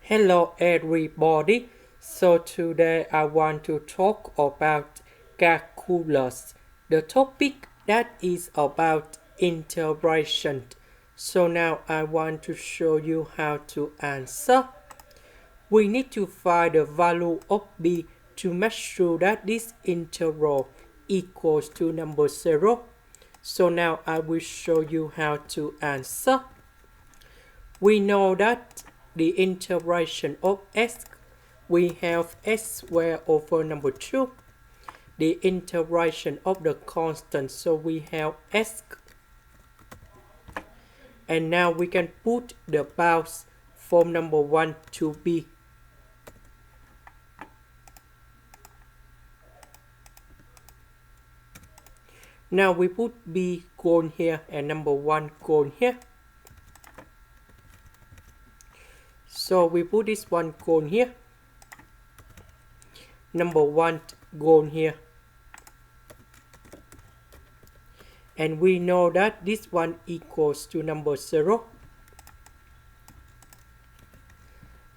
Hello everybody. So today I want to talk about calculus. The topic that is about integration. So now I want to show you how to answer. We need to find the value of b to make sure that this integral equals to number 0. So now I will show you how to answer. We know that the integration of x, we have x squared over number 2. The integration of the constant, so we have x. And now we can put the bounds from number 1 to b. Now we put b gone here and number 1 gone here. So we put this one gone here. Number 1 gone here. And we know that this one equals to number 0.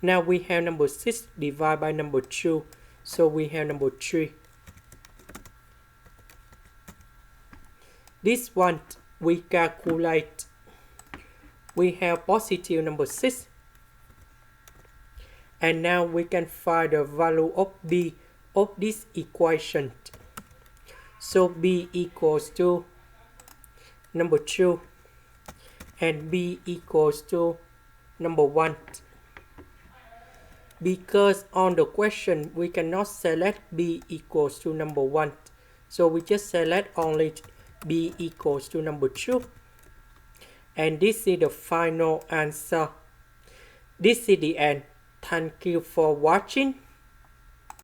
Now we have number 6 divided by number 2. So we have number 3. This one we calculate. We have positive number 6. And now we can find the value of b of this equation. So b equals to number 2 and b equals to number 1. Because on the question we cannot select b equals to number 1. So we just select only b equals to number 2. And this is the final answer. This is the end. Thank you for watching.